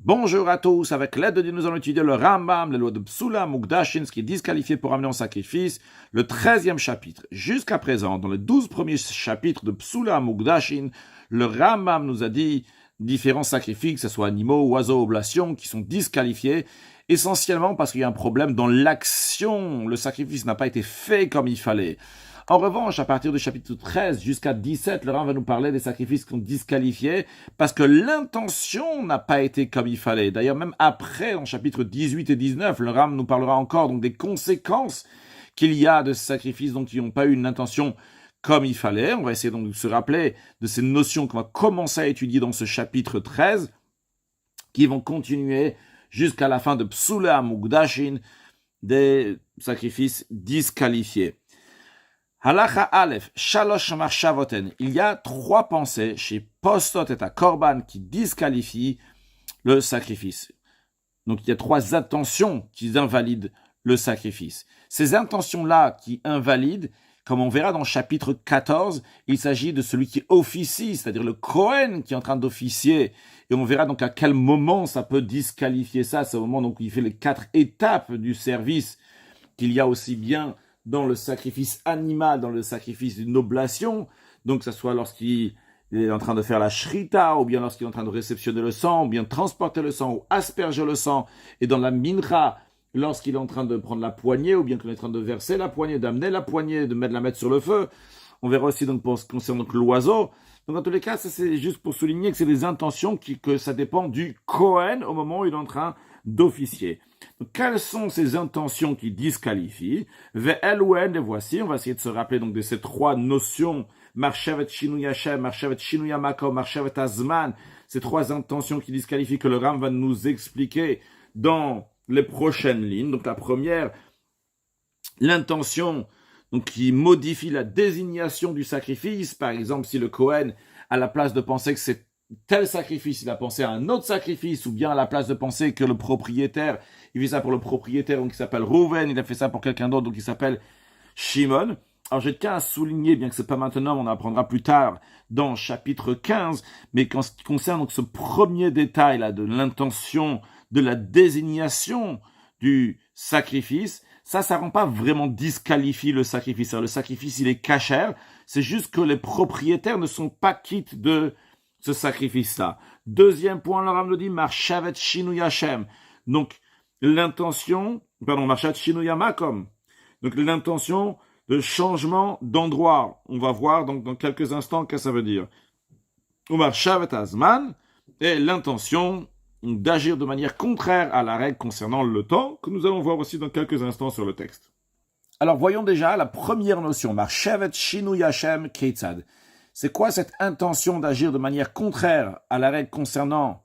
Bonjour à tous, avec l'aide de Dieu, nous allons étudier le Rambam, la loi de Psula Mukdashin, ce qui est disqualifié pour amener en sacrifice, le 13e chapitre. Jusqu'à présent, dans les 12 premiers chapitres de Psula Mukdashin, le Rambam nous a dit différents sacrifices, que ce soit animaux, oiseaux, oblations, qui sont disqualifiés, essentiellement parce qu'il y a un problème dans l'action. Le sacrifice n'a pas été fait comme il fallait. En revanche, à partir du chapitre 13 jusqu'à 17, le Rambam va nous parler des sacrifices qui sont disqualifiés parce que l'intention n'a pas été comme il fallait. D'ailleurs, même après, en chapitre 18 et 19, le Rambam nous parlera encore donc des conséquences qu'il y a de ces sacrifices donc, qui n'ont pas eu une intention comme il fallait. On va essayer donc de se rappeler de ces notions qu'on va commencer à étudier dans ce chapitre 13, qui vont continuer jusqu'à la fin de Psula Mukdashin, des sacrifices disqualifiés. Halacha Aleph, Shalosh Marshavoten. Il y a 3 pensées chez Postot et à Korban qui disqualifient le sacrifice. Donc il y a 3 intentions qui invalident le sacrifice. Ces intentions-là qui invalident, comme on verra dans le chapitre 14, il s'agit de celui qui officie, c'est-à-dire le Kohen qui est en train d'officier. Et on verra donc à quel moment ça peut disqualifier ça. C'est au moment donc où il fait les 4 étapes du service qu'il y a aussi bien dans le sacrifice animal, dans le sacrifice d'une oblation, donc que ce soit lorsqu'il est en train de faire la shrita, ou bien lorsqu'il est en train de réceptionner le sang, ou bien transporter le sang, ou asperger le sang, et dans la mincha, lorsqu'il est en train de prendre la poignée, ou bien qu'il est en train de verser la poignée, d'amener la poignée, de la mettre sur le feu. On verra aussi donc pour ce qui concerne donc l'oiseau. Donc dans tous les cas, ça c'est juste pour souligner que c'est des intentions que ça dépend du Kohen au moment où il est en train d'officier. Donc, quelles sont ces intentions qui disqualifient? Ve'elouen, les voici. On va essayer de se rappeler donc de ces 3 notions. Marshavet Shinui Hashem, Marshavet Shinui Makom, Marshavet Azman. Ces 3 intentions qui disqualifient que le Ram va nous expliquer dans les prochaines lignes. Donc la première, l'intention donc qui modifie la désignation du sacrifice. Par exemple, si le Kohen, à la place de penser que c'est tel sacrifice, il a pensé à un autre sacrifice, ou bien à la place de penser que le propriétaire, il fait ça pour le propriétaire, donc il s'appelle Rouven, il a fait ça pour quelqu'un d'autre, donc il s'appelle Shimon. Alors je tiens à souligner, bien que c'est pas maintenant, on apprendra plus tard dans chapitre 15, mais en ce qui concerne donc ce premier détail là de l'intention, de la désignation du sacrifice, ça rend pas vraiment disqualifié le sacrifice. Alors, le sacrifice, il est cachère, c'est juste que les propriétaires ne sont pas quittes de ce sacrifice-là. Deuxième point, le Rav nous dit, Marshavet Shinui Hashem. Donc, Marshavet Shinui Makom. Donc, l'intention de changement d'endroit. On va voir donc dans quelques instants ce que ça veut dire. Ou Marshavet Azman, et l'intention d'agir de manière contraire à la règle concernant le temps, que nous allons voir aussi dans quelques instants sur le texte. Alors, voyons déjà la première notion, Marshavet Shinui Hashem Keitzad. C'est quoi cette intention d'agir de manière contraire à la règle concernant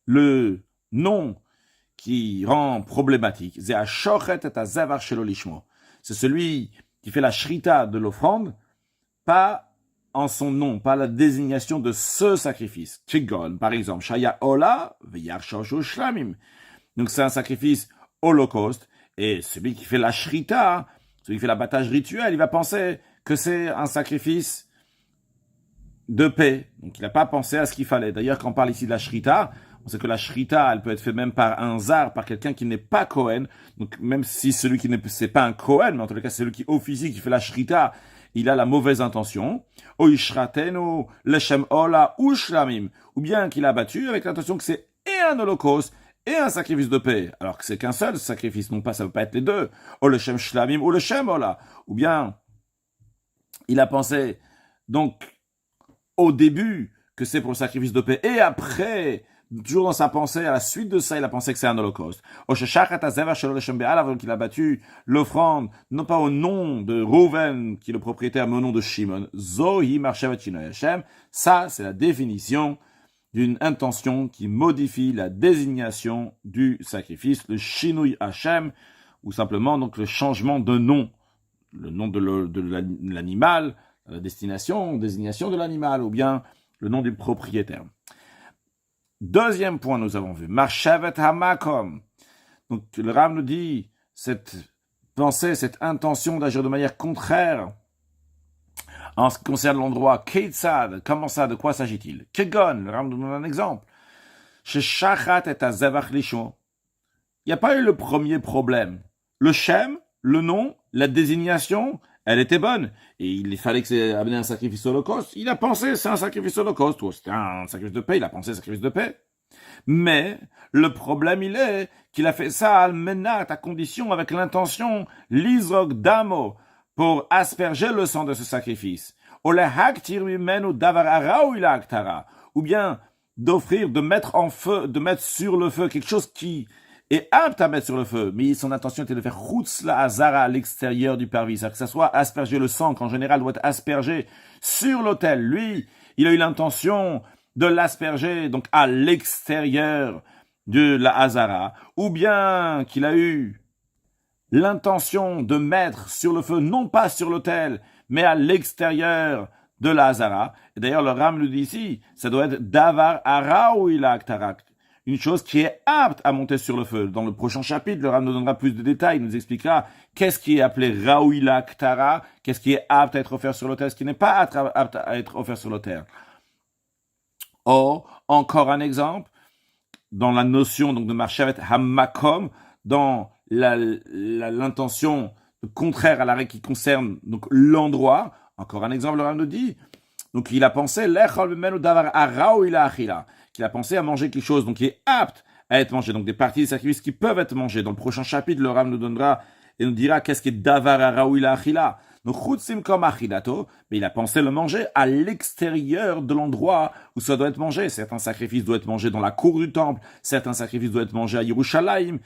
le nom qui rend problématique? C'est celui qui fait la shrita de l'offrande, pas en son nom, pas la désignation de ce sacrifice. Chigon, par exemple, Shaya Ola, Shlamim. Donc c'est un sacrifice holocauste, et celui qui fait la shrita, celui qui fait l'abattage rituel, il va penser que c'est un sacrifice de paix. Donc il n'a pas pensé à ce qu'il fallait. D'ailleurs, quand on parle ici de la shrita, on sait que la shrita, elle peut être faite même par un zar, par quelqu'un qui n'est pas Kohen. Donc même si celui qui n'est pas un Kohen, mais en tout cas c'est celui qui officie, qui fait la shrita, il a la mauvaise intention. O ishratenu leshem ola ushlamim. Ou bien qu'il a battu avec l'intention que c'est et un holocauste et un sacrifice de paix. Alors que c'est qu'un seul sacrifice, non pas, ça ne peut pas être les deux. O leshem shlamim ou leshem ola. Ou bien il a pensé, donc, au début, que c'est pour le sacrifice de paix, et après, toujours dans sa pensée, à la suite de ça, il a pensé que c'est un holocauste. Donc il a battu l'offrande, non pas au nom de Rouven, qui est le propriétaire, mais au nom de Shimon. Zohi Marshavet Shinui Hashem. Ça, c'est la définition d'une intention qui modifie la désignation du sacrifice, le Shinui Hashem, ou simplement donc le changement de nom. Le nom de l'animal, la désignation de l'animal, ou bien le nom du propriétaire. Deuxième point, nous avons vu, Marshavet Hamakom. Donc, le Rav nous dit, cette pensée, cette intention d'agir de manière contraire en ce qui concerne l'endroit, Keitzad, comment ça, de quoi s'agit-il? Kegon, le Rav nous donne un exemple. chez Shachat et Azevach Lishmo. Il n'y a pas eu le premier problème. Le Shem, le nom, la désignation, elle était bonne. Et il fallait que c'est amener un sacrifice holocauste. Il a pensé, c'est un sacrifice holocauste. Ou c'était un sacrifice de paix, il a pensé sacrifice de paix. Mais le problème, il est qu'il a fait ça à Almenat, à condition, avec l'intention, l'Izrog Damo, pour asperger le sang de ce sacrifice. Ou bien d'offrir, de mettre en feu, de mettre sur le feu quelque chose qui est apte à mettre sur le feu, mais son intention était de faire chutz la hazara à l'extérieur du parvis, c'est-à-dire que ça soit asperger le sang, qu'en général doit être aspergé sur l'autel. Lui, il a eu l'intention de l'asperger, donc à l'extérieur de la hazara, ou bien qu'il a eu l'intention de mettre sur le feu, non pas sur l'autel, mais à l'extérieur de la hazara. Et d'ailleurs, le Ram nous dit ici, ça doit être davar ara ou ilak tarak, une chose qui est apte à monter sur le feu. Dans le prochain chapitre, le Ram nous donnera plus de détails, il nous expliquera qu'est-ce qui est appelé raouila ktara, qu'est-ce qui est apte à être offert sur l'autel, ce qui n'est pas apte à être offert sur l'autel. Or, encore un exemple, dans la notion donc de marchevet hamakom, dans l'intention contraire à la règle qui concerne donc l'endroit, encore un exemple, le Ram nous dit, donc il a pensé qu'il a pensé à manger quelque chose donc qui est apte à être mangé, donc des parties des sacrifices qui peuvent être mangées. Dans le prochain chapitre, le Ram nous donnera et nous dira qu'est-ce qui est davar araouila achila. Donc chutzim comme achilato, mais il a pensé le manger à l'extérieur de l'endroit où ça doit être mangé. Certains sacrifices doivent être mangés dans la cour du temple, certains sacrifices doivent être mangés à Yerushalayim.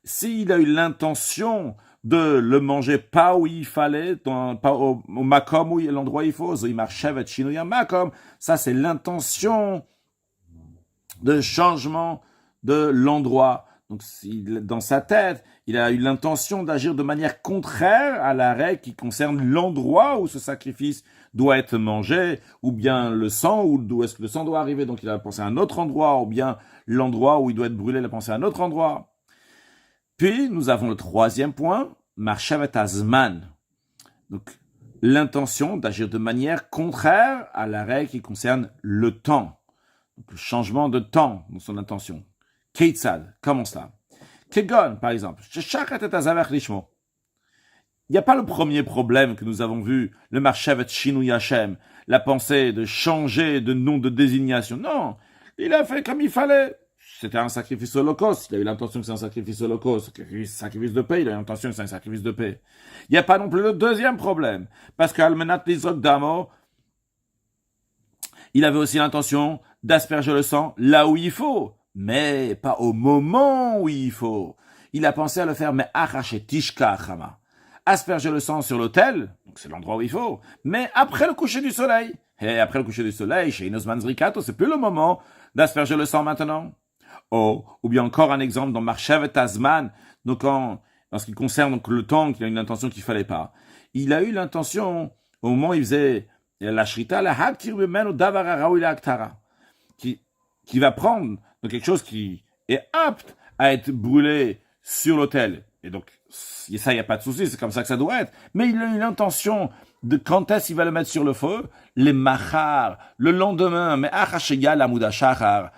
S'il a eu l'intention de le manger pas où il fallait, pas au makom où l'endroit où il faut, ça c'est l'intention de changement de l'endroit. Donc, dans sa tête, il a eu l'intention d'agir de manière contraire à la règle qui concerne l'endroit où ce sacrifice doit être mangé, ou bien le sang, ou d'où est-ce que le sang doit arriver. Donc, il a pensé à un autre endroit, ou bien l'endroit où il doit être brûlé, il a pensé à un autre endroit. Puis, nous avons le troisième point, Marshavet Azman. Donc, l'intention d'agir de manière contraire à la règle qui concerne le temps. Donc, le changement de temps dans son intention. Keitzad, comment ça? Kegon, par exemple. Il n'y a pas le premier problème que nous avons vu, le Marshavet Shinui Hashem, la pensée de changer de nom de désignation. Non, il a fait comme il fallait. C'était un sacrifice holocauste. Il a eu l'intention que c'est un sacrifice holocauste. Sacrifice de paix, il a eu l'intention que c'est un sacrifice de paix. Il n'y a pas non plus le deuxième problème. Parce qu'Almenat Lizrok Damo, il avait aussi l'intention d'asperger le sang là où il faut, mais pas au moment où il faut. Il a pensé à le faire, mais achaché tishka achama. Asperger le sang sur l'autel, donc c'est l'endroit où il faut, mais après le coucher du soleil. Et après le coucher du soleil, chez Inosman Zrikato, c'est plus le moment d'asperger le sang maintenant. Oh, ou bien encore un exemple dans Marshavet Azman, donc en ce qui concerne donc le temps, qu'il a une intention qu'il fallait pas. Il a eu l'intention, au moment où il faisait la shrita, la hakir bemenu davar araouila aktara, qui va prendre donc quelque chose qui est apte à être brûlé sur l'autel. Et donc, ça, il n'y a pas de souci, c'est comme ça que ça doit être. Mais il a eu l'intention de quand est-ce qu'il va le mettre sur le feu, les machar, le lendemain, mais achashega la mudashachar,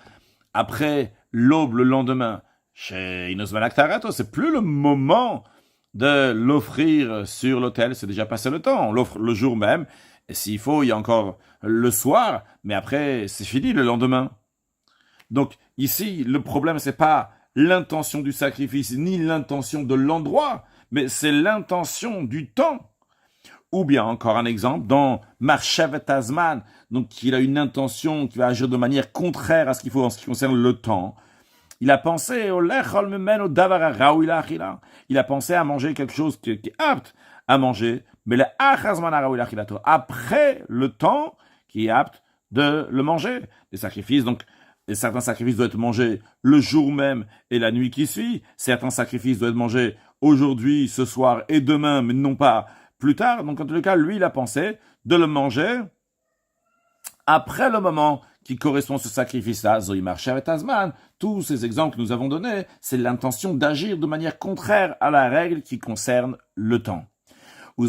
après l'aube, le lendemain, chez Inosman Aktarato, c'est plus le moment de l'offrir sur l'autel, c'est déjà passé le temps, on l'offre le jour même, et s'il faut, il y a encore le soir, mais après, c'est fini le lendemain. Donc, ici, le problème, c'est pas l'intention du sacrifice, ni l'intention de l'endroit, mais c'est l'intention du temps. Ou bien, encore un exemple, dans Marshavet Azman, donc il a une intention qui va agir de manière contraire à ce qu'il faut en ce qui concerne le temps. Il a pensé il a pensé à manger quelque chose qui est apte à manger, mais le après le temps qui est apte de le manger. Les sacrifices, donc, et certains sacrifices doivent être mangés le jour même et la nuit qui suit. Certains sacrifices doivent être mangés aujourd'hui, ce soir et demain, mais non pas plus tard. Donc, en tout cas, lui, il a pensé de le manger après le moment qui correspond à ce sacrifice-là. Zoï Marshavet Azman, tous ces exemples que nous avons donnés, c'est l'intention d'agir de manière contraire à la règle qui concerne le temps. Le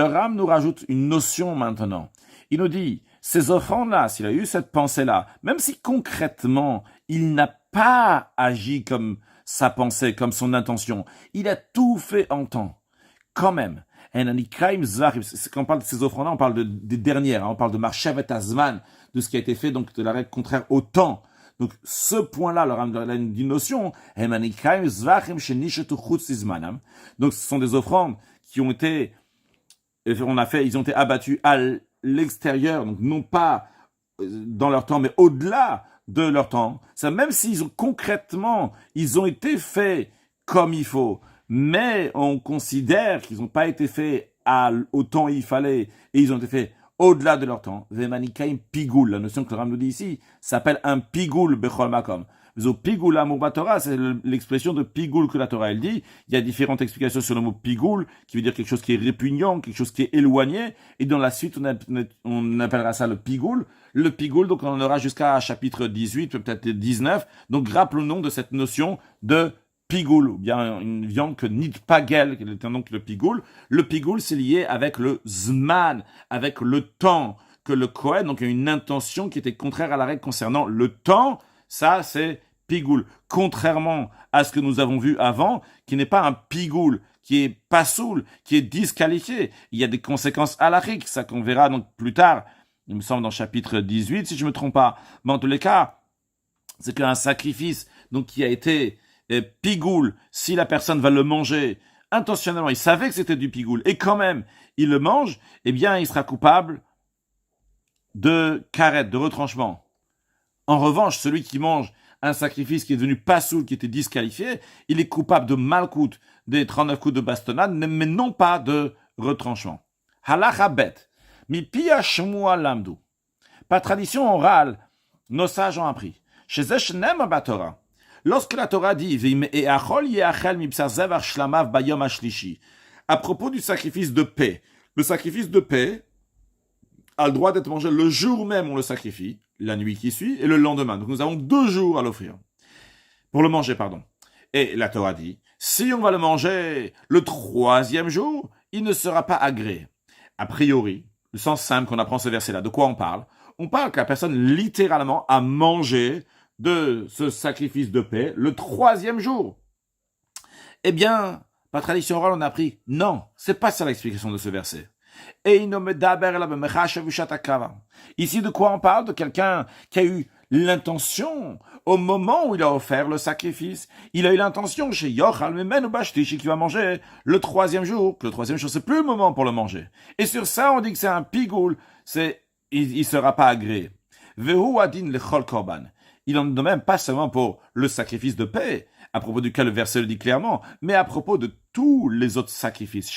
Ram nous rajoute une notion maintenant. Il nous dit, ces offrandes-là, s'il a eu cette pensée-là, même si concrètement, il n'a pas agi comme sa pensée, comme son intention, il a tout fait en temps. Quand même, quand on parle de ces offrandes-là, on parle des dernières, on parle de Marshavet Azman, de ce qui a été fait, donc de la règle contraire au temps. Donc, ce point-là, leur a une notion, donc ce sont des offrandes qui ont été, ils ont été abattus à l'extérieur, donc non pas dans leur temps, mais au-delà de leur temps. Ça, même s'ils ont concrètement, ils ont été faits comme il faut, mais on considère qu'ils n'ont pas été faits au temps où il fallait, et ils ont été faits au-delà de leur temps. Vemanikaim pigoul, la notion que le Ram nous dit ici, s'appelle un pigoul bechol makom. Pigoul amour Torah, c'est l'expression de pigoul que la Torah elle dit. Il y a différentes explications sur le mot pigoul, qui veut dire quelque chose qui est répugnant, quelque chose qui est éloigné, et dans la suite on appellera ça le pigoul. Le pigoul, donc on en aura jusqu'à chapitre 18, peut-être 19. Donc rappelons-nous de cette notion de pigoul, ou bien une viande que nitpagel, qui est donc le pigoul. Le pigoul, c'est lié avec le zman, avec le temps, que le Kohen, donc il y a une intention qui était contraire à la règle concernant le temps. Ça, c'est pigoul. Contrairement à ce que nous avons vu avant, qui n'est pas un pigoul, qui est pasoul, qui est disqualifié. Il y a des conséquences halachiques, ça qu'on verra donc plus tard, il me semble dans chapitre 18, si je me trompe pas. Mais en tous les cas, c'est qu'un sacrifice, donc qui a été pigoul, si la personne va le manger intentionnellement, il savait que c'était du pigoul, et quand même, il le mange, eh bien, il sera coupable de karet, de retranchement. En revanche, celui qui mange un sacrifice qui est devenu pasoul, qui était disqualifié, il est coupable de malkout, des 39 coups de bastonnade, mais non pas de retranchement. Halacha bet, mi pia shmua lamdu. Par tradition orale, nos sages ont appris. Chez Eshnem Torah. Lorsque la Torah dit à propos du sacrifice de paix, le sacrifice de paix a le droit d'être mangé le jour même où on le sacrifie, la nuit qui suit, et le lendemain. Donc nous avons 2 jours à l'offrir. Pour le manger, pardon. Et la Torah dit, si on va le manger le 3e jour, il ne sera pas agréé. A priori, le sens simple qu'on apprend ce verset-là, de quoi on parle? On parle que la personne littéralement a mangé de ce sacrifice de paix le 3e jour. Eh bien, par tradition orale, on a appris, non, c'est pas ça l'explication de ce verset. Ici, de quoi on parle? De quelqu'un qui a eu l'intention, au moment où il a offert le sacrifice, il a eu l'intention chez Yochal Memen ou Bashtishi qui va manger le 3e jour, que le 3e jour, c'est plus le moment pour le manger. Et sur ça, on dit que c'est un pigoul, il sera pas agréé. Vehu adin lechol korban. Il en est de même pas seulement pour le sacrifice de paix, à propos duquel le verset le dit clairement, mais à propos de tous les autres sacrifices.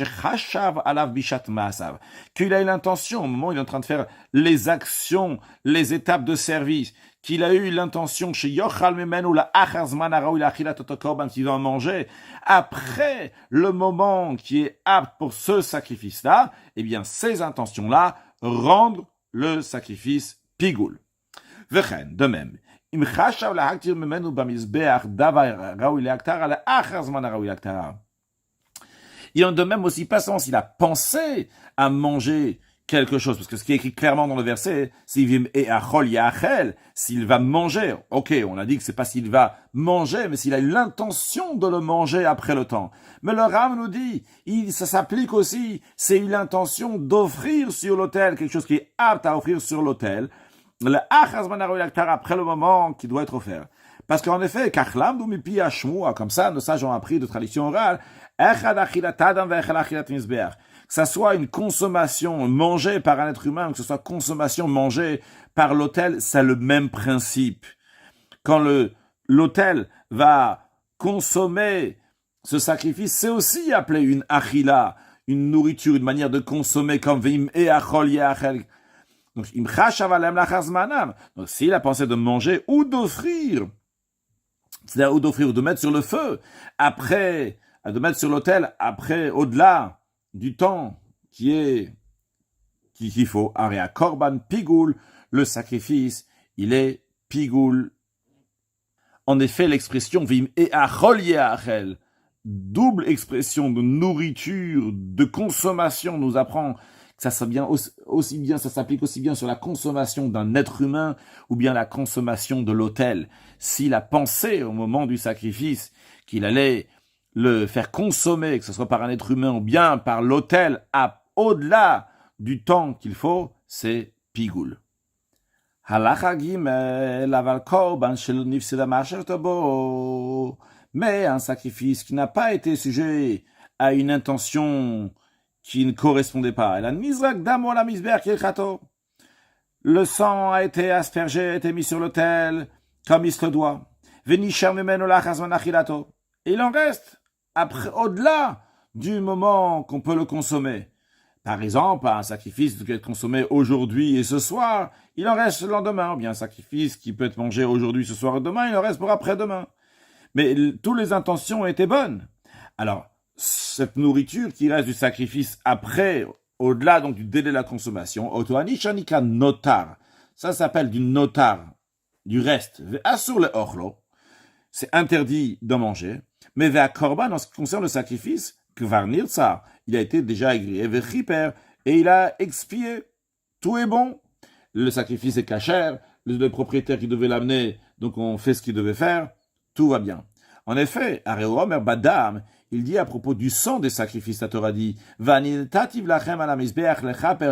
Qu'il a eu l'intention, au moment où il est en train de faire les actions, les étapes de service, qu'il a eu l'intention chez Yochal Memenu la Achazman Araoui Achilat Korban qu'il va manger, après le moment qui est apte pour ce sacrifice-là, eh bien, ces intentions-là rendent le sacrifice pigoul. Vechen, de même. Il en de même aussi pas seulement s'il a pensé à manger quelque chose, parce que ce qui est écrit clairement dans le verset, s'il va manger, ok, on a dit que c'est pas s'il va manger, mais s'il a eu l'intention de le manger après le temps. Mais le Ram nous dit, ça s'applique aussi, c'est une intention d'offrir sur l'autel, quelque chose qui est apte à offrir sur l'autel, le après le moment qui doit être offert. Parce qu'en effet, comme ça, nos sages ont appris de tradition orale, que ça soit une consommation mangée par un être humain, que ce soit consommation mangée par l'autel, c'est le même principe. Quand l'autel va consommer ce sacrifice, c'est aussi appelé une achila, une nourriture, une manière de consommer comme veim e achol yachel. Donc, s'il a pensé de manger ou d'offrir, c'est-à-dire ou d'offrir ou de mettre sur le feu, après, de mettre sur l'autel, après, au-delà du temps qu'il faut, aria korban pigoul, le sacrifice, il est pigoul. En effet, l'expression vim et achol yachel, double expression de nourriture, de consommation, nous apprend ça s'applique aussi bien sur la consommation d'un être humain ou bien la consommation de l'autel. S'il a pensé au moment du sacrifice qu'il allait le faire consommer, que ce soit par un être humain ou bien par l'autel, au-delà du temps qu'il faut, c'est pigoul. Mais un sacrifice qui n'a pas été sujet à une intention qui ne correspondait pas. Le sang a été aspergé, a été mis sur l'autel, comme il se le doit. Et il en reste, après, au-delà du moment qu'on peut le consommer. Par exemple, un sacrifice qui peut être consommé aujourd'hui et ce soir, il en reste le lendemain. Ou bien un sacrifice qui peut être mangé aujourd'hui, ce soir et demain, il en reste pour après-demain. Mais toutes les intentions étaient bonnes. Alors, cette nourriture qui reste du sacrifice après, au-delà donc du délai de la consommation, otoanishanika notar, ça s'appelle du notar, du reste. Asur le orlo, c'est interdit d'en manger. Mais vers korban, en ce qui concerne le sacrifice, kvarnir ça, il a été déjà agréé, et il a expié. Tout est bon. Le sacrifice est cachère, le propriétaire qui devait l'amener, donc on fait ce qu'il devait faire, tout va bien. En effet, Areomer Badam, il dit à propos du sang des sacrifices, la Torah dit, je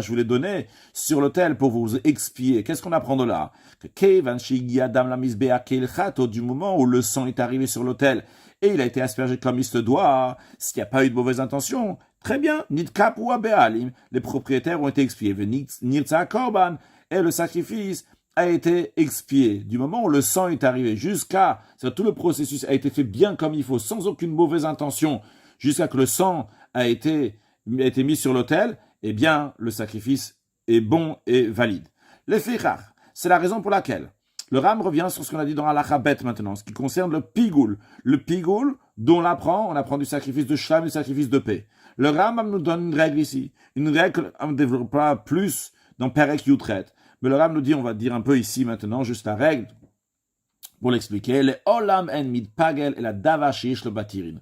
vous l'ai donné sur l'autel pour vous expier. Qu'est-ce qu'on apprend de là? Du moment où le sang est arrivé sur l'autel et il a été aspergé comme il se doit, s'il n'y a pas eu de mauvaise intention, très bien, Nitkap ou Abealim, les propriétaires ont été expiés, Nirtza Korban, et le sacrifice a été expié. Du moment où le sang est arrivé jusqu'à, tout le processus a été fait bien comme il faut, sans aucune mauvaise intention, jusqu'à que le sang a été mis sur l'autel, eh bien, le sacrifice est bon et valide. Les fichar, c'est la raison pour laquelle le Ram revient sur ce qu'on a dit dans Alachabet maintenant, ce qui concerne le pigoul. Le pigoul, dont on apprend du sacrifice de shlam, du sacrifice de paix. Le Ram nous donne une règle ici, une règle qu'on ne développera plus dans Perek Yutret. Mais le Ram nous dit, on va dire un peu ici maintenant, juste la règle, pour l'expliquer, le olam en mid pagel et la davashish le batirin.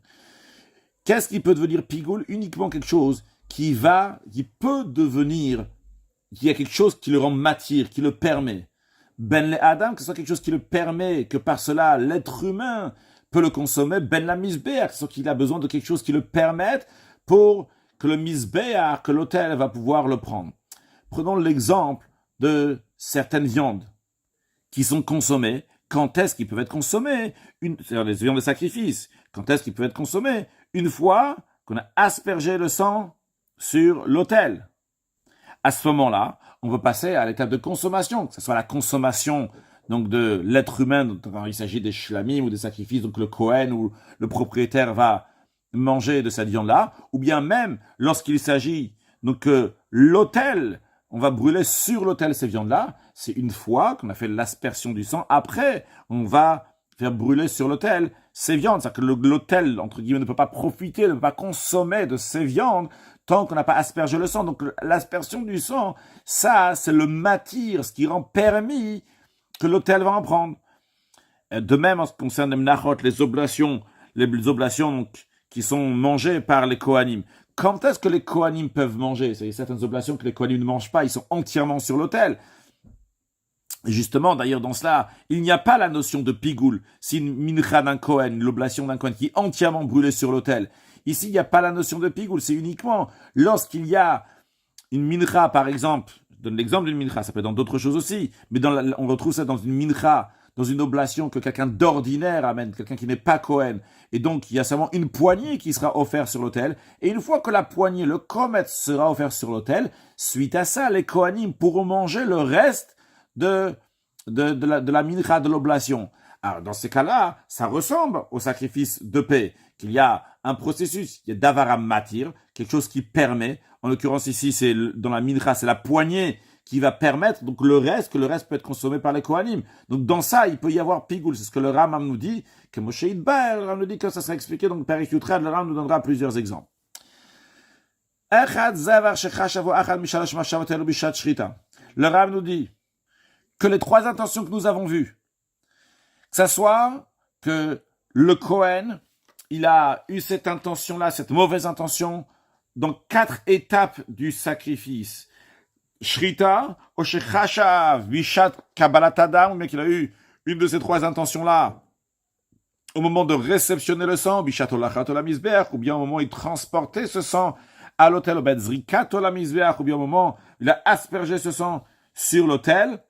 Qu'est-ce qui peut devenir pigoul? Uniquement quelque chose qui peut devenir, qui a quelque chose qui le rend matière, qui le permet. Ben le Adam, que ce soit quelque chose qui le permet, que par cela l'être humain peut le consommer. Ben la misbéar, que ce soit qu'il a besoin de quelque chose qui le permette pour que le misbéar, que l'autel va pouvoir le prendre. Prenons l'exemple de certaines viandes qui sont consommées. Quand est-ce qu'ils peuvent être consommées? C'est-à-dire les viandes de sacrifice. Quand est-ce qu'ils peuvent être consommées? Une fois qu'on a aspergé le sang sur l'autel. À ce moment-là, on peut passer à l'étape de consommation, que ce soit la consommation donc de l'être humain, quand il s'agit des shlamim ou des sacrifices, donc le Kohen ou le propriétaire va manger de cette viande-là, ou bien même lorsqu'il s'agit donc l'autel, on va brûler sur l'autel ces viandes-là, c'est une fois qu'on a fait l'aspersion du sang, après on va faire brûler sur l'autel ces viandes, c'est-à-dire que l'autel, entre guillemets, ne peut pas profiter, ne peut pas consommer de ces viandes tant qu'on n'a pas aspergé le sang. Donc l'aspersion du sang, ça, c'est le matir, ce qui rend permis que l'autel va en prendre. De même, en ce qui concerne les menachot, les oblations donc, qui sont mangées par les Kohanim. Quand est-ce que les Kohanim peuvent manger? Il y a certaines oblations que les Kohanim ne mangent pas, ils sont entièrement sur l'autel. Et justement, d'ailleurs, dans cela, il n'y a pas la notion de pigoul. Si une mincha d'un Kohen, l'oblation d'un Kohen qui est entièrement brûlée sur l'autel. Ici, il n'y a pas la notion de pigoul. C'est uniquement lorsqu'il y a une mincha, par exemple. Je donne l'exemple d'une mincha, ça peut être dans d'autres choses aussi. Mais on retrouve ça dans une mincha, dans une oblation que quelqu'un d'ordinaire amène, quelqu'un qui n'est pas Kohen. Et donc, il y a seulement une poignée qui sera offerte sur l'autel. Et une fois que la poignée, le komet, sera offert sur l'autel, suite à ça, les Kohanim pourront manger le reste de la mincha de l'oblation. Alors, dans ces cas-là, ça ressemble au sacrifice de paix, qu'il y a un processus, il y a davaram matir, quelque chose qui permet, en l'occurrence ici, c'est dans la mincha, c'est la poignée qui va permettre, donc que le reste peut être consommé par les Kohanim. Donc, dans ça, il peut y avoir pigoul. C'est ce que le Rambam nous dit, que Moshe Idbar, le Rambam nous dit que ça sera expliqué, donc, Perek Yutred, le Rambam nous donnera plusieurs exemples. Le Rambam nous dit que les trois intentions que nous avons vues, que ça soit que le Kohen, il a eu cette intention-là, cette mauvaise intention donc 4 étapes du sacrifice. Shrita, Oshechashav, Bishat, Kabbalatadam, mais qu'il a eu une de ces 3 intentions-là au moment de réceptionner le sang, Bishat Olachat Olamizbeach, ou bien au moment où il transportait ce sang à l'autel, ou bien au moment où il a aspergé ce sang sur l'autel.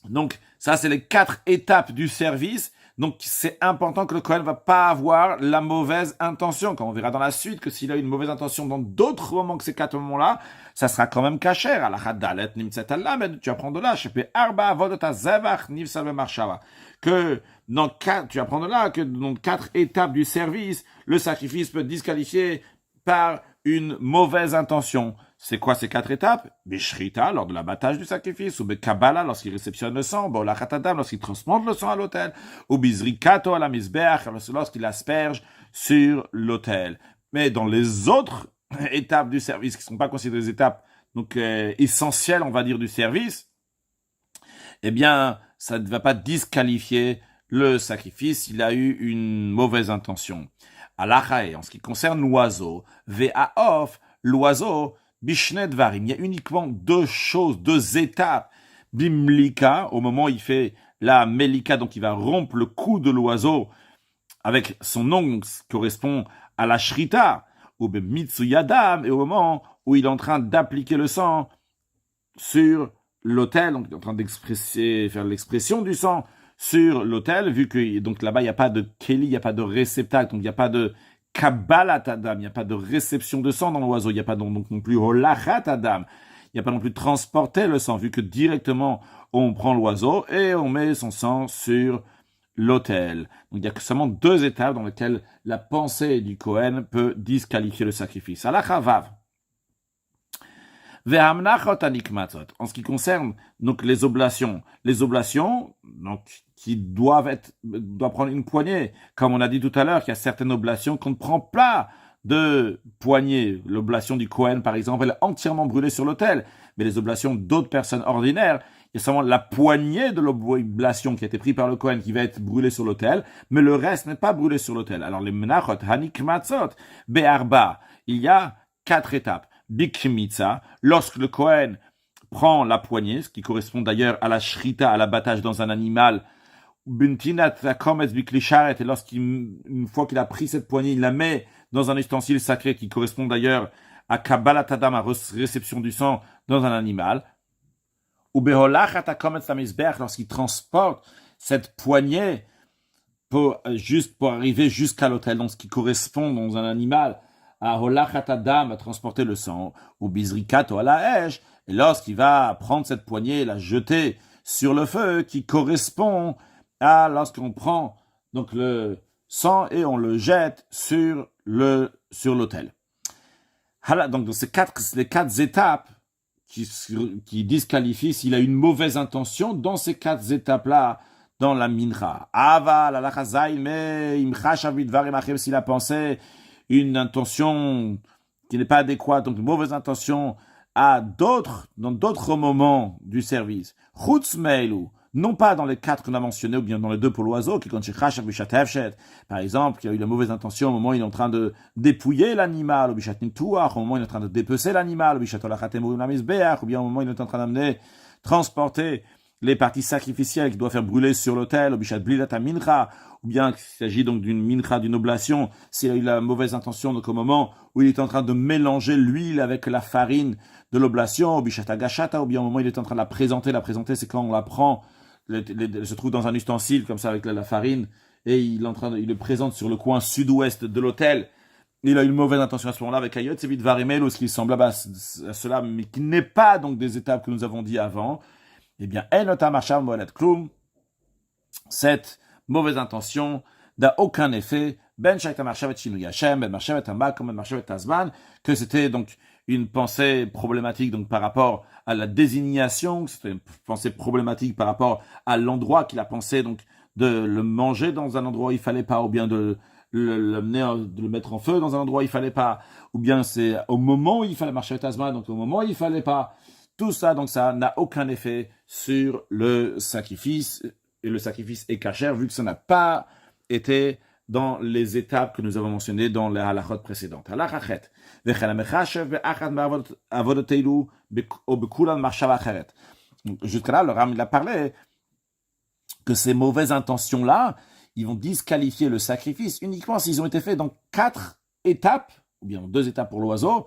Donc, ça, c'est les 4 étapes du service. Donc, c'est important que le Kohen ne va pas avoir la mauvaise intention. Comme on verra dans la suite, que s'il a une mauvaise intention dans d'autres moments que ces 4 moments-là, ça sera quand même kasher. Tu apprends de là, que tu apprends de là que dans 4 étapes du service, le sacrifice peut être disqualifié par une mauvaise intention. C'est quoi ces 4 étapes? Bishrita, lors de l'abattage du sacrifice, ou Kabbalah, lorsqu'il réceptionne le sang, Bolachatadam, lorsqu'il transporte le sang à l'autel, ou Bizrikato à la Mizbeach, lorsqu'il asperge sur l'autel. Mais dans les autres étapes du service, qui ne sont pas considérées des étapes donc essentielles, on va dire, du service, eh bien, ça ne va pas disqualifier le sacrifice, il a eu une mauvaise intention. Alachae, en ce qui concerne l'oiseau, Ve'aof, l'oiseau, Bishne Dvarim, il y a uniquement 2 choses, 2 étapes. Bimlika, au moment où il fait la melika, donc il va rompre le cou de l'oiseau avec son ongle, qui correspond à la shrita, ou Mitsuyadam, et au moment où il est en train d'appliquer le sang sur l'autel, donc il est en train faire l'expression du sang sur l'autel, vu que donc là-bas il n'y a pas de keli, il n'y a pas de réceptacle, donc il n'y a pas de kabbalat adam, il n'y a pas de réception de sang dans l'oiseau, il n'y a pas donc non plus holachat adam, il n'y a pas non plus de transporter le sang, vu que directement on prend l'oiseau et on met son sang sur l'autel. Donc il n'y a que seulement 2 étapes dans lesquelles la pensée du Kohen peut disqualifier le sacrifice. Alachavav. En ce qui concerne donc les oblations donc qui doivent prendre une poignée, comme on a dit tout à l'heure, qu'il y a certaines oblations qu'on ne prend pas de poignée. L'oblation du Kohen, par exemple, elle est entièrement brûlée sur l'autel, mais les oblations d'autres personnes ordinaires, il y a seulement la poignée de l'oblation qui a été prise par le Kohen qui va être brûlée sur l'autel, mais le reste n'est pas brûlé sur l'autel. Alors les menachot hanikmatzot be'arba, il y a 4 étapes. Bikmitza, lorsque le Kohen prend la poignée, ce qui correspond d'ailleurs à la shrita, à l'abattage dans un animal, buntinat kometz biklisharet, et une fois qu'il a pris cette poignée, il la met dans un ustensile sacré qui correspond d'ailleurs à kabbalat adam, à réception du sang dans un animal, ou beholachat kometz lamizbeach, lorsqu'il transporte cette poignée pour arriver jusqu'à l'autel, donc ce qui correspond dans un animal à holachat adam, à transporter le sang, ou bizrikato à la èche, et lorsqu'il va prendre cette poignée et la jeter sur le feu, qui correspond à lorsqu'on prend donc le sang et on le jette sur l'autel. Donc c'est les 4 étapes qui disqualifient s'il a une mauvaise intention dans ces 4 étapes-là dans la mincha. Aval, alachazai, mais imcha shavit varim achem, s'il a pensé une intention qui n'est pas adéquate, donc une mauvaise intention dans d'autres moments du service. Chutz meilu, non pas dans les 4 qu'on a mentionnés, ou bien dans les 2 pour l'oiseau, qui compte chez Chashav Bishat Hefshet, par exemple, qui a eu la mauvaise intention au moment où il est en train de dépouiller l'animal, au Bishat Nituach, au moment où il est en train de dépecer l'animal, au Bishat Olachatem Lamizbeach, ou bien au moment où il est en train d'amener, transporter les parties sacrificielles qu'il doit faire brûler sur l'autel, au Bishat Blilata Mincha, ou bien qu'il s'agit donc d'une mincha, d'une oblation, s'il a eu la mauvaise intention, donc au moment où il est en train de mélanger l'huile avec la farine de l'oblation, au Bishat Agashata, ou bien au moment où il est en train de la présenter, c'est quand on la prend, elle se trouve dans un ustensile comme ça avec la farine, et il le présente sur le coin sud-ouest de l'autel. Il a eu une mauvaise intention à ce moment-là avec Ayot, c'est vite varimel, ou ce qui semblable à cela, mais qui n'est pas donc des étapes que nous avons dit avant. Eh bien, cette mauvaise intention n'a aucun effet, que c'était donc une pensée problématique donc par rapport à la désignation, c'était une pensée problématique par rapport à l'endroit qu'il a pensé donc de le manger dans un endroit où il fallait pas, ou bien de le mettre en feu dans un endroit où il fallait pas, ou bien c'est au moment où il fallait marcher avec Tazman, donc au moment où il fallait pas. Tout ça, donc ça n'a aucun effet sur le sacrifice, et le sacrifice est cachère, vu que ça n'a pas été dans les étapes que nous avons mentionnées dans les halachot précédentes. Halachachet. Jusqu'à là, le Ram il a parlé que ces mauvaises intentions-là, ils vont disqualifier le sacrifice uniquement s'ils ont été faits dans 4 étapes, ou bien 2 étapes pour l'oiseau,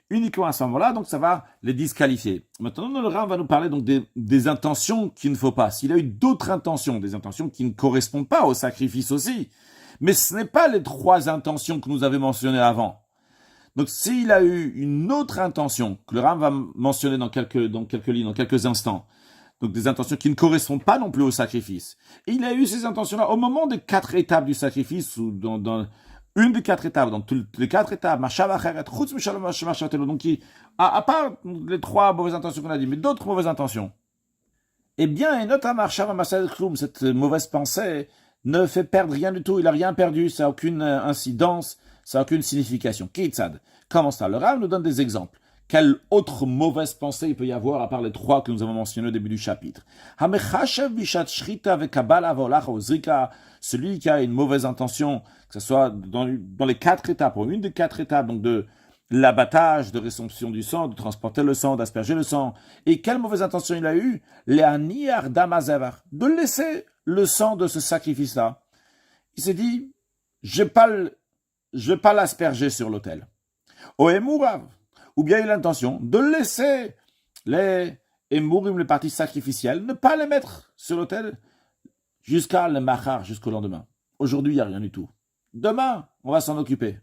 uniquement à ce moment-là, donc ça va les disqualifier. Maintenant, le Ram va nous parler donc des intentions qu'il ne faut pas. S'il a eu d'autres intentions, des intentions qui ne correspondent pas au sacrifice aussi, mais ce n'est pas les 3 intentions que nous avions mentionnées avant. Donc, s'il a eu une autre intention, que le Ram va mentionner dans quelques lignes, dans quelques instants, donc des intentions qui ne correspondent pas non plus au sacrifice, et il a eu ces intentions-là au moment des 4 étapes du sacrifice, ou dans une des 4 étapes, dans toutes les 4 étapes, donc à part les 3 mauvaises intentions qu'on a dit, mais d'autres mauvaises intentions, eh bien, et notamment cette mauvaise pensée ne fait perdre rien du tout, il n'a rien perdu, ça n'a aucune incidence, ça n'a aucune signification. Kitzad, comment ça? Le Rav nous donne des exemples. Quelle autre mauvaise pensée il peut y avoir à part les 3 que nous avons mentionnés au début du chapitre? Celui qui a une mauvaise intention, que ce soit dans les 4 étapes, ou une des 4 étapes, donc de l'abattage, de réception du sang, de transporter le sang, d'asperger le sang. Et quelle mauvaise intention il a eu? De laisser le sang de ce sacrifice-là. Il s'est dit, je vais pas l'asperger sur l'autel. Ou bien il a l'intention de laisser les émourim, les parties sacrificielles, ne pas les mettre sur l'autel jusqu'à le machar, jusqu'au lendemain. Aujourd'hui, il n'y a rien du tout. Demain, on va s'en occuper.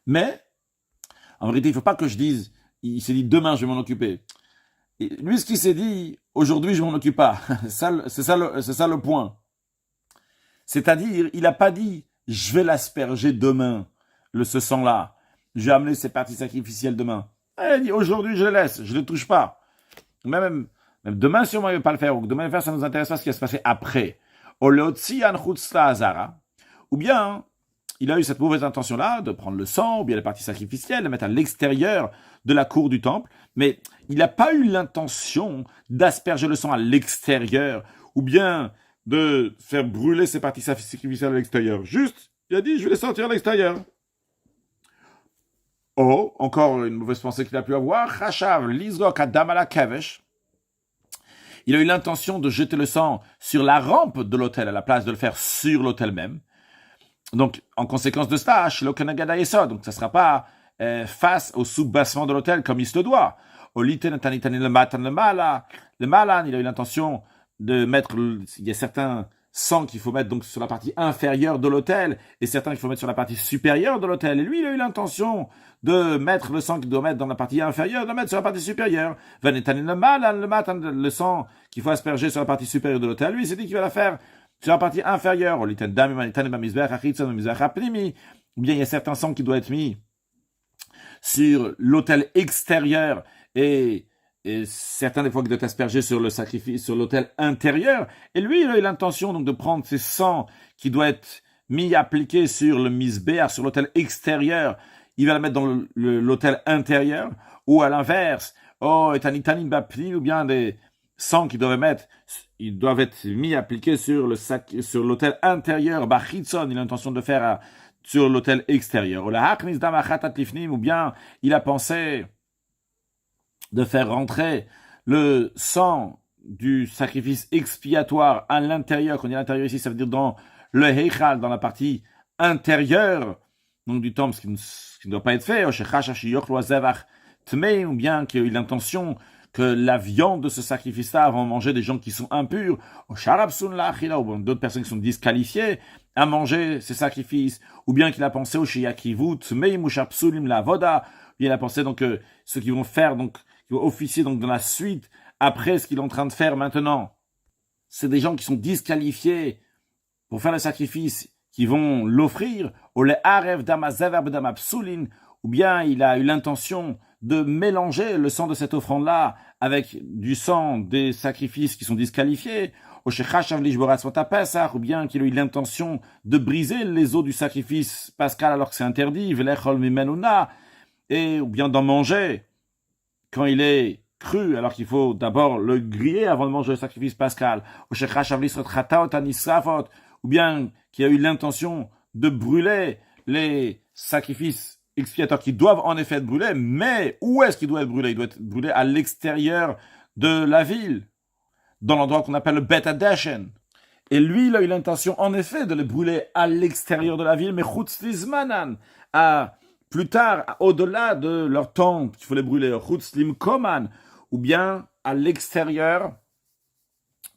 Mais, en vérité, il ne faut pas que je dise, il s'est dit demain, je vais m'en occuper. Et lui, ce qu'il s'est dit, aujourd'hui, je ne m'en occupe pas. C'est ça le point. C'est-à-dire, il n'a pas dit, je vais l'asperger demain, ce sang-là. Je vais amener ces parties sacrificielles demain. Il dit, aujourd'hui, je les laisse, je ne les touche pas. Même demain, si on ne va pas le faire, ou que demain, le faire, ça ne nous intéresse pas ce qui va se passer après. Ou bien, il a eu cette mauvaise intention-là de prendre le sang, ou bien les parties sacrificielles, de mettre à l'extérieur de la cour du temple, mais il n'a pas eu l'intention d'asperger le sang à l'extérieur, ou bien de faire brûler ces parties sacrificielles à l'extérieur. Juste, il a dit, je vais les sortir à l'extérieur. Oh, encore une mauvaise pensée qu'il a pu avoir. Chachav, Lizgok, Adamala Kevesh. Il a eu l'intention de jeter le sang sur la rampe de l'autel à la place de le faire sur l'autel même. Donc, en conséquence de cela, donc ça ne sera pas face au soubassement de l'autel comme il se le doit. Le malan, il a eu l'intention de mettre, il y a certains sang qu'il faut mettre donc sur la partie inférieure de l'autel et certains qu'il faut mettre sur la partie supérieure de l'autel. Et lui, il a eu l'intention de mettre le sang qu'il doit mettre dans la partie inférieure, de le mettre sur la partie supérieure. Le sang qu'il faut asperger sur la partie supérieure de l'autel, lui, il s'est dit qu'il va la faire sur la partie inférieure. Ou bien il y a certains sangs qui doivent être mis sur l'autel extérieur et certains des fois qui doivent être aspergés sur le sacrifice, sur l'autel intérieur. Et lui, il a eu l'intention donc de prendre ces sangs qui doivent être mis, appliqués sur le misbéar, sur l'autel extérieur. Il va la mettre dans l'autel intérieur. Ou à l'inverse, ou bien des sangs qui ils doivent être mis, appliqués sur l'autel intérieur. Bachitson, il a l'intention de faire sur l'autel extérieur. Ou bien il a pensé de faire rentrer le sang du sacrifice expiatoire à l'intérieur. Quand on dit à l'intérieur ici, ça veut dire dans le heichal, dans la partie intérieure, donc du temple, ce qui ne doit pas être fait. Ou bien qu'il y a eu l'intention que la viande de ce sacrifice-là vont manger des gens qui sont impurs, ou d'autres personnes qui sont disqualifiées à manger ces sacrifices, ou bien qu'il a pensé au sheyakivut, il a pensé donc ceux qui vont faire donc qui vont officier donc dans la suite après ce qu'il est en train de faire maintenant, c'est des gens qui sont disqualifiés pour faire le sacrifice, qui vont l'offrir ou bien il a eu l'intention de mélanger le sang de cette offrande-là avec du sang des sacrifices qui sont disqualifiés, ou bien qu'il a eu l'intention de briser les os du sacrifice pascal alors que c'est interdit, ou bien d'en manger quand il est cru, alors qu'il faut d'abord le griller avant de manger le sacrifice pascal, ou ou bien qui a eu l'intention de brûler les sacrifices expiateurs qui doivent en effet être brûlés, mais où est-ce qu'il doit être brûlé? Il doit être brûlé à l'extérieur de la ville, dans l'endroit qu'on appelle le Bet Hadashen. Et lui, il a eu l'intention, en effet, de les brûler à l'extérieur de la ville, mais chutz lizmanan, à plus tard, au-delà de leur temps qu'il faut les brûler, chutz limkoman, ou bien à l'extérieur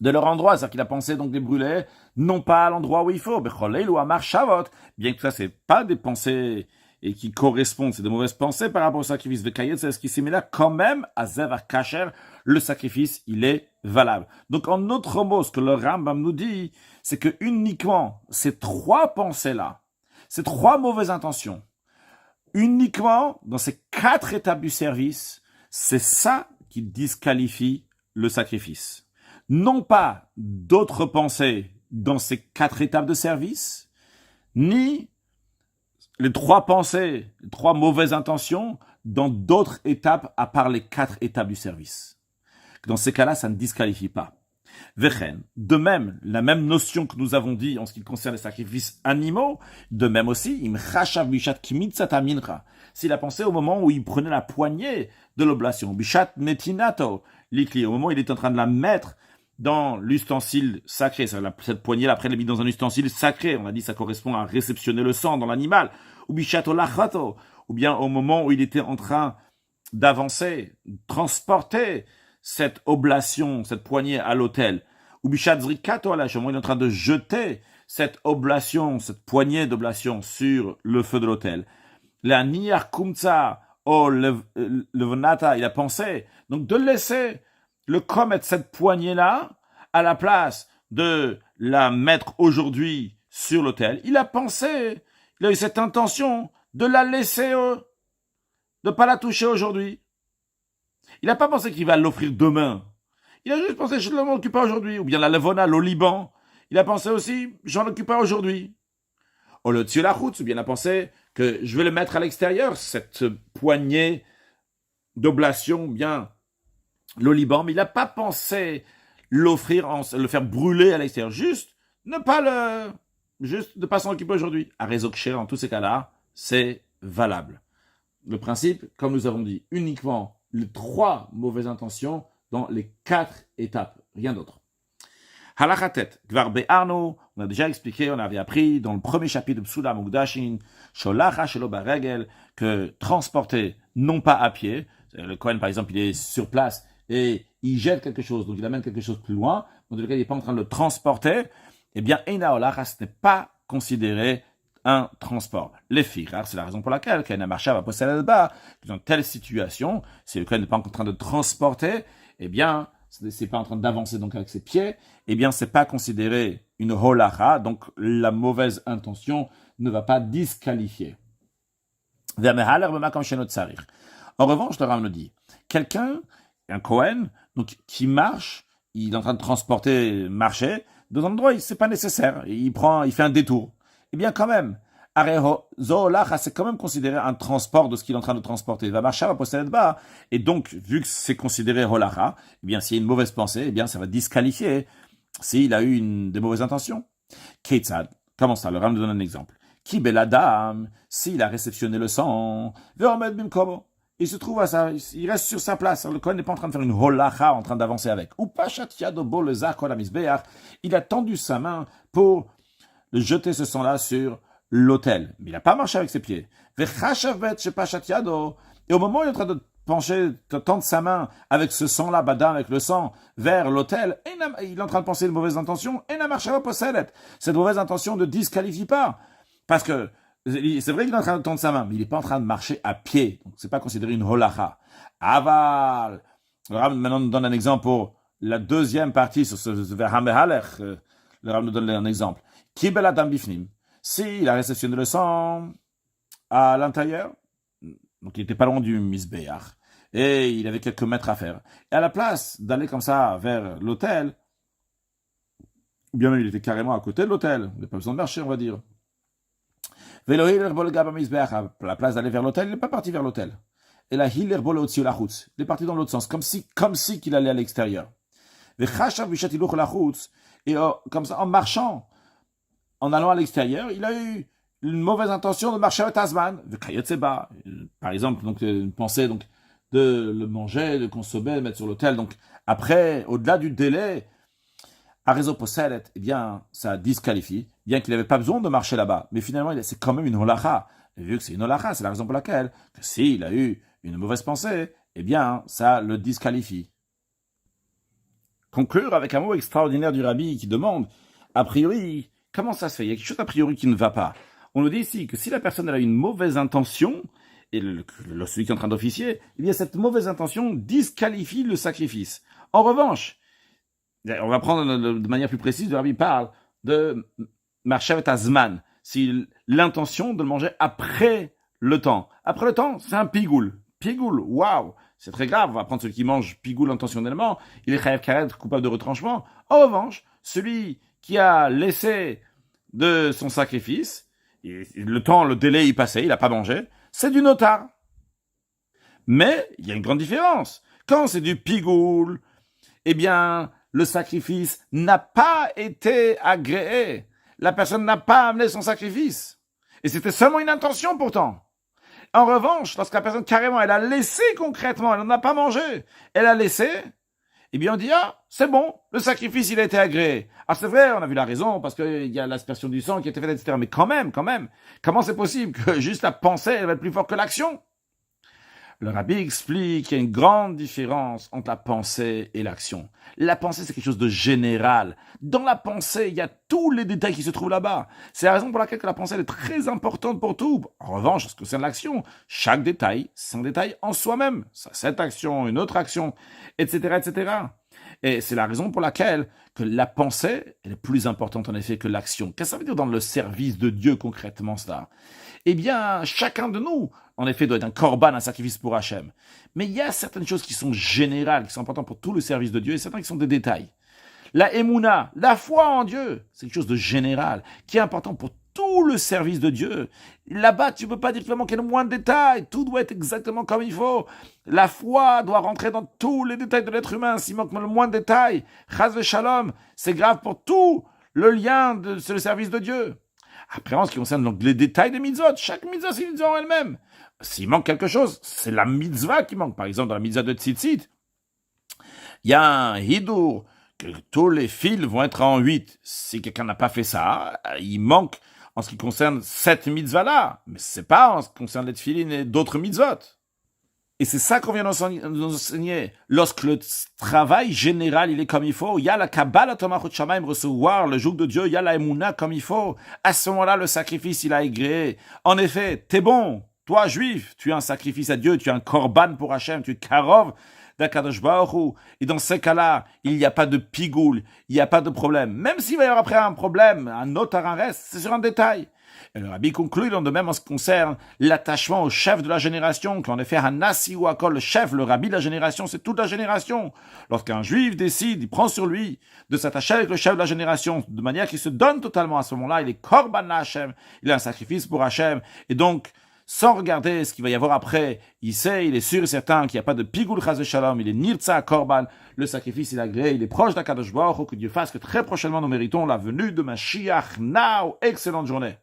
de leur endroit. C'est-à-dire qu'il a pensé donc les brûler, non pas à l'endroit où il faut, becholel ou amar shavot, bien que ça, c'est pas des pensées et qui correspondent, c'est de mauvaises pensées par rapport au sacrifice de Kayet, c'est ce qui s'est mis là, quand même, à Zevar Kacher, le sacrifice, il est valable. Donc, en autre mot, ce que le Rambam nous dit, c'est que uniquement ces trois pensées-là, ces trois mauvaises intentions, uniquement dans ces quatre étapes du service, c'est ça qui disqualifie le sacrifice. Non pas d'autres pensées dans ces quatre étapes de service, ni les trois pensées, les trois mauvaises intentions dans d'autres étapes à part les quatre étapes du service. Dans ces cas-là, ça ne disqualifie pas. Vechen, de même, la même notion que nous avons dit en ce qui concerne les sacrifices animaux, de même aussi, im chashav bishat kimitzat mincha. S'il a pensé au moment où il prenait la poignée de l'oblation, bishat netinato, likli, au moment où il est en train de la mettre dans l'ustensile sacré, cette poignée, après, elle est mise dans un ustensile sacré. On a dit ça correspond à réceptionner le sang dans l'animal. Ou bishato lachato, ou bien au moment où il était en train d'avancer, transporter cette oblation, cette poignée à l'autel. Ou bishat zrikato à la moment où il est en train de jeter cette oblation, cette poignée d'oblation sur le feu de l'autel. La niyar kumtsa, oh, le venata, il a pensé, donc de laisser le commettre cette poignée-là, à la place de la mettre aujourd'hui sur l'autel, il a pensé, il a eu cette intention de la laisser, de ne pas la toucher aujourd'hui. Il n'a pas pensé qu'il va l'offrir demain. Il a juste pensé, je ne m'en occupe pas aujourd'hui. Ou bien la levona, au Liban, il a pensé aussi, j'en occupe pas aujourd'hui. Ou le tsiolachutz, ou bien il a pensé que je vais le mettre à l'extérieur, cette poignée d'oblation, bien l'oliban, mais il n'a pas pensé l'offrir, le faire brûler à l'extérieur. Juste ne pas s'en occuper aujourd'hui. À réseau que en tous ces cas-là, c'est valable. Le principe, comme nous avons dit, uniquement les trois mauvaises intentions dans les quatre étapes, rien d'autre. Halachatet, Dvar Be'arno, on a déjà expliqué, on avait appris dans le premier chapitre de Psula Mugdashin, Sholacha Shelo Baregel, que transporter, non pas à pied, le Kohen par exemple, il est sur place et il jette quelque chose, donc il amène quelque chose plus loin, dans lequel il n'est pas en train de le transporter, eh bien, Eina Olacha, ce n'est pas considéré un transport. Les filles, c'est la raison pour laquelle Kohen Amarcha va posséder là-bas, dans telle situation, si le Kohen n'est pas en train de transporter, eh bien, c'est pas en train d'avancer donc avec ses pieds, eh bien, c'est pas considéré une holacha, donc la mauvaise intention ne va pas disqualifier. En revanche, le Rav nous dit, quelqu'un, un Kohen, donc, qui marche, il est en train de transporter, marcher, dans un endroit, c'est pas nécessaire, il fait un détour. Eh bien, quand même, c'est quand même considéré un transport de ce qu'il est en train de transporter. Il va marcher, va posséder bas. Et donc, vu que c'est considéré holacha, eh bien, s'il y a une mauvaise pensée, eh bien, ça va disqualifier s'il a eu des mauvaises intentions. Keitzad, comment ça? Le Ram nous donne un exemple. Ki beladam, s'il a réceptionné le sang, ve'omed bimkomo. Il se trouve il reste sur sa place. Le Kohen n'est pas en train de faire une holacha, en train d'avancer avec. Ou pachat yadobo le zar kol hamizbeach. Il a tendu sa main pour jeter ce sang-là sur l'autel. Mais il n'a pas marché avec ses pieds. Et au moment où il est en train de pencher, de tendre sa main avec ce sang-là, badin, avec le sang, vers l'autel, il est en train de penser une mauvaise intention, et n'a marché pas. Cette mauvaise intention ne disqualifie pas. Parce que c'est vrai qu'il est en train de tendre sa main, mais il n'est pas en train de marcher à pied. Donc, c'est pas considéré une holacha. Aval. Le Rav maintenant nous donne un exemple pour la deuxième partie sur ce vers Hamehalech. Le Rav nous donne un exemple. Kibel adam bifnim. S'il a réceptionné le sang à l'intérieur, donc il n'était pas loin du misbeach, et il avait quelques mètres à faire. Et à la place d'aller comme ça vers l'autel, ou bien même il était carrément à côté de l'autel, il n'a pas besoin de marcher, on va dire. À la place d'aller vers l'autel, il n'est pas parti vers l'autel. Et là, il est parti dans l'autre sens, comme si qu'il allait à l'extérieur. Et comme ça, en marchant, en allant à l'extérieur, il a eu une mauvaise intention de marcher avec Azman, de Kayotseba. Par exemple, donc, une pensée donc, de le manger, de consommer, de mettre sur l'autel. Donc, après, au-delà du délai, à réseau Poselet, eh bien, ça disqualifie, bien qu'il n'avait pas besoin de marcher là-bas. Mais finalement, c'est quand même une holacha. Et vu que c'est une holacha, c'est la raison pour laquelle, que s'il a eu une mauvaise pensée, eh bien, ça le disqualifie. Conclure avec un mot extraordinaire du rabbi qui demande, a priori, comment ça se fait? Il y a quelque chose a priori qui ne va pas. On nous dit ici que si la personne a une mauvaise intention, et celui qui est en train d'officier, eh bien cette mauvaise intention disqualifie le sacrifice. En revanche, on va prendre de manière plus précise, le rabbi parle de Marshavet Azman, si l'intention de le manger après le temps. Après le temps, c'est un pigoul. Pigoul, waouh, c'est très grave. On va prendre celui qui mange pigoul intentionnellement, il est chayav karet, coupable de retranchement. En revanche, celui qui a laissé de son sacrifice, le temps, le délai, il passait, il n'a pas mangé, c'est du notar. Mais il y a une grande différence. Quand c'est du pigoul, eh bien, le sacrifice n'a pas été agréé. La personne n'a pas amené son sacrifice. Et c'était seulement une intention pourtant. En revanche, lorsque la personne carrément, elle a laissé concrètement, elle n'en a pas mangé, elle a laissé, eh bien on dit, ah, c'est bon, le sacrifice, il a été agréé. Ah, c'est vrai, on a vu la raison, parce qu'il y a l'aspersion du sang qui a été faite, etc. Mais quand même, comment c'est possible que juste la pensée, elle va être plus forte que l'action? Le rabbi explique qu'il y a une grande différence entre la pensée et l'action. La pensée, c'est quelque chose de général. Dans la pensée, il y a tous les détails qui se trouvent là-bas. C'est la raison pour laquelle la pensée elle est très importante pour tout. En revanche, en ce qui concerne l'action, chaque détail, c'est un détail en soi-même. Cette action, une autre action, etc., etc. Et c'est la raison pour laquelle que la pensée elle est plus importante en effet que l'action. Qu'est-ce que ça veut dire dans le service de Dieu concrètement cela? Eh bien, chacun de nous, en effet, doit être un korban, un sacrifice pour Hachem. Mais il y a certaines choses qui sont générales, qui sont importantes pour tout le service de Dieu, et certaines qui sont des détails. La émouna, la foi en Dieu, c'est quelque chose de général, qui est important pour tout le service de Dieu. Là-bas, tu ne peux pas dire qu'il va manquer le moins de détails, tout doit être exactement comme il faut. La foi doit rentrer dans tous les détails de l'être humain, s'il manque le moins de détails. Chaz Shalom, c'est grave pour tout le lien de le service de Dieu. Après, en ce qui concerne donc les détails des mitzvot, chaque mitzvah, c'est une mitzvah en elle-même. S'il manque quelque chose, c'est la mitzvah qui manque. Par exemple, dans la mitzvah de Tzitzit, il y a un hidour, que tous les fils vont être en 8. Si quelqu'un n'a pas fait ça, il manque en ce qui concerne cette mitzvah-là. Mais c'est pas en ce qui concerne les tefillin et d'autres mitzvot. Et c'est ça qu'on vient nous enseigner. Lorsque le travail général, il est comme il faut, il y a la Kabbalah Tomachot Shamaim, recevoir le joug de Dieu, il y a la Emouna comme il faut. À ce moment-là, le sacrifice, il a agréé. En effet, t'es bon. Toi, juif, tu es un sacrifice à Dieu, tu es un korban pour Hachem, tu es karov d'Akadosh Baruch Hu. Et dans ces cas-là, il n'y a pas de pigoule, il n'y a pas de problème. Même s'il va y avoir après un problème, un autre reste, c'est sur un détail. Et le rabbi conclut de même en ce qui concerne l'attachement au chef de la génération, qu'en effet, Hanassi ou Akol, le chef, le rabbi de la génération, c'est toute la génération. Lorsqu'un juif décide, il prend sur lui de s'attacher avec le chef de la génération, de manière qu'il se donne totalement à ce moment-là, il est korban Hachem, il est un sacrifice pour Hachem, et donc, sans regarder ce qu'il va y avoir après, il sait, il est sûr et certain qu'il n'y a pas de pigoul chaz shalom, il est nirtza korban, le sacrifice il est agréé, il est proche d'Akadosh Baruch Hu, que Dieu fasse que très prochainement nous méritons la venue de Mashiach. Now, excellente journée.